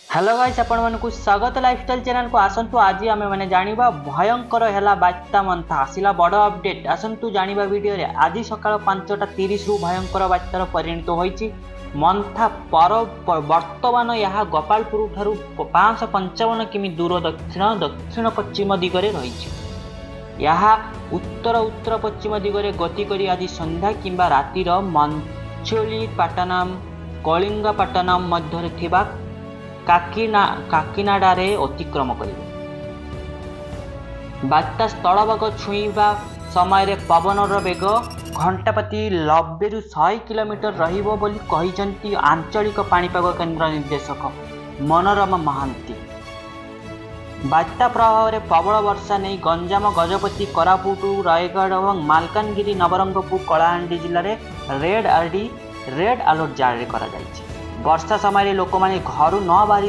Hello guys आपण मानकु स्वागत lifestyle channel को आसंतु आज आमे माने जानिबा भयंकर हैला बात्या मंथा आसिला बड़ अपडेट आसंतु जानिबा वीडियो रे आज सकाळ 5:30 रु भयंकर बात्यार परिणत होईची मंथा पर वर्तमान यह गोपालपुर ठारू 555 किमी दूर दक्षिण पश्चिम दिगरे रहिची। यह उत्तर उत्तर पश्चिम दिगरे गति करी आज संध्या किंबा रातिर मंचोली पाटनाम कलिंगपट्टनम मध्य थिबा काकिनाडारे अतिक्रम करिवे। बात्या स्थलभाग छुईबा समय पवनर बेग घंटा प्रति 90 रु 100 किलोमीटर रहिबो बोली कहिसंती आंचलिक पाणीपाग केन्द्र निर्देशक मनोरमा महांती। बात्या प्रभाव में प्रबल वर्षा नहीं गंजाम गजपति कोरापुट रायगढ़ और मालकानगिरी नवरंगपुर कलाहांडी जिले में रेड अलर्ट जारी करा जायछि। वर्षा समय लोक मैंने घर न बाहर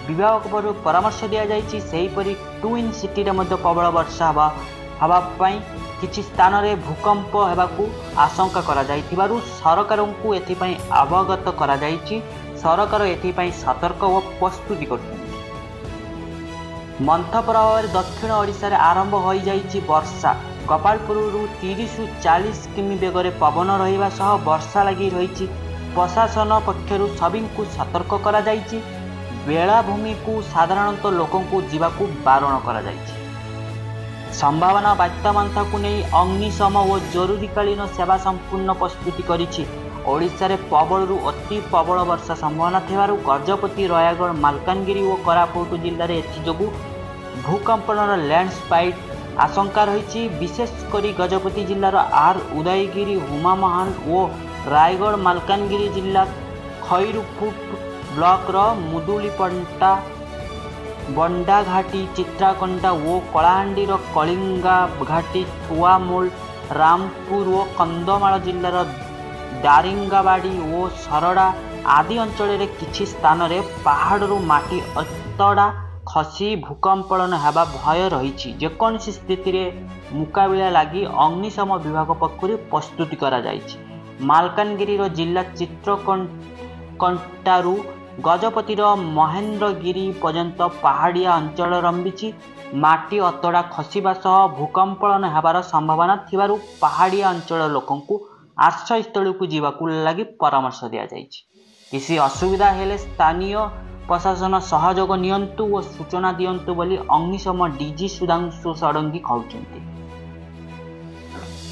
विभाग पक्षरु परामर्श दि जाइछि। सेहीपरि ट्विन सिटी में प्रबल वर्षा हवापाई किछि स्थान में भूकंप हेबाकु आशंका करा जाइथिबारु सरकार को एथिपाई अवगत करा जाइछि। सरकार एथिपाई सतर्क और प्रस्तुति करछन्ति। मंथ प्रभाव दक्षिण ओडिशा रे आरंभ हो जाइछि वर्षा। गोपालपुर 30 रु 40 किमी बेगर पवन रहिबा सह वर्षा लगी रहिछि। प्रशासन पक्षरु सभी को सतर्क करा जाइछि। बेलाभूमि को साधारणतः लोकों को जीवाकू बारण करा जाइछि। संभावना बात्या मंथा को नहीं अग्निशम और जरूरीकालीन सेवा संपूर्ण प्रस्तुति करिछि। ओडिशा रे प्रबल रु अति प्रबल वर्षा संभावना थिबारु गजपति रायगढ़ मालकानगिरी और कोरापुट जिले में एथिजोगु भूकंपन लैंडस्लाइड आशंका रही। विशेषकर गजपति जिलार आर उदयगिरी हुमामहान और रायगढ़ मालकानगिरी जिला खैरुपुट ब्लॉक मुदुलीपंटा बंडाघाटी चित्राकोंडा और कलाहांडी कलिंगा घाटी थुआमूल रामपुर और कंधमाल जिलार दारिंगाबाड़ी और सरड़ा आदि अंचल किछि स्थान रे पहाड़रू माटी अतड़ा खसी भूकंपन हेबा भय रही। जेकोसी स्थिति रे मुकाबिला लगी अग्निशम विभाग पक्षरु प्रस्तुति करा जाइछि। मालकानगिरी जिला चित्रकोंटारू गजपतिर महेंद्रगिरी पर्यंत पहाड़िया अंचल रंबिछि। माटी अतड़ा खसिबा सह भूकंपन हेबार संभावना थिबारु पहाड़िया अंचल लोकों को आश्रयस्थल को जीवाकू लगी परामर्श दिया जाइछि। किसी असुविधा हेले स्थानीय प्रशासन सहयोग नियंतु और सूचना दियंतु बोली अग्निशम डीजी सुधांशु षडंगी कहउछन्ति।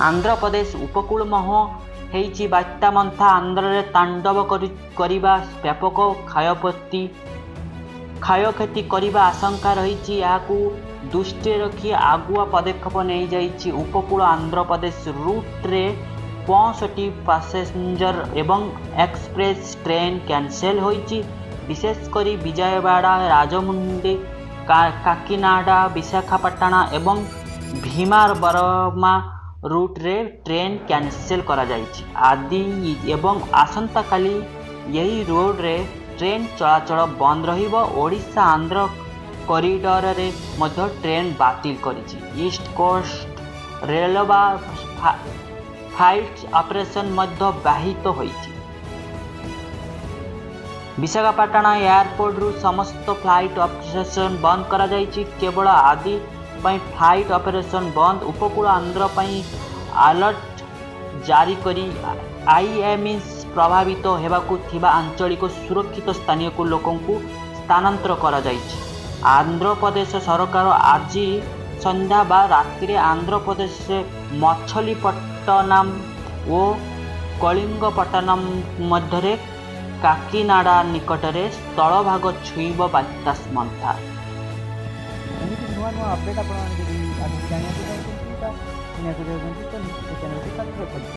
आंध्र प्रदेश उपकूल मह हेइछि बात्या मंथा आंध्र रे तांडव करिबा व्यापक क्षयक्षति करिबा आशंका रही। याकू दृष्टि रखी आगुआ पदक्षेप नहीं जाइछि। उपकूल आंध्र प्रदेश रूट रे 65 पैसेंजर एवं एक्सप्रेस ट्रेन कैंसिल होइछि। विशेषकर विजयवाड़ा राजमुंडी काकिनाडा विशाखापट्टनम एवं भीमारबरमा रूट रे ट्रेन कैंसिल करा जाइछि। आदि एवं आसंता काली यही रोड रे ट्रेन चलाचल बंद रहिबो। ओडिशा आंध्र कॉरिडोर रे मध्य ट्रेन बातिल करिछि। East Coast Railway flight operation मध्य बाधित होइछि। विशाखापट्टनम एयरपोर्ट रु समस्त फ्लाइट ऑपरेशन बंद करा जाइछि। केवल आदि पई फ्लाइट ऑपरेशन बंद। उपकूल आंध्र पई अलर्ट जारी करी आईएमएस प्रभावित हेबाकू थिबा आंचलिक सुरक्षित स्थानीय को लोकों को स्थानांतर करा जाइछि। आंध्र प्रदेश सरकार आज संध्या बा राति आंध्र प्रदेश से मछलीपट्टनम और कलिंगपट्टनम मध्य काकिनाडा निकटरे स्थलभाग छुईब बात्या मंथा। अपडेट आप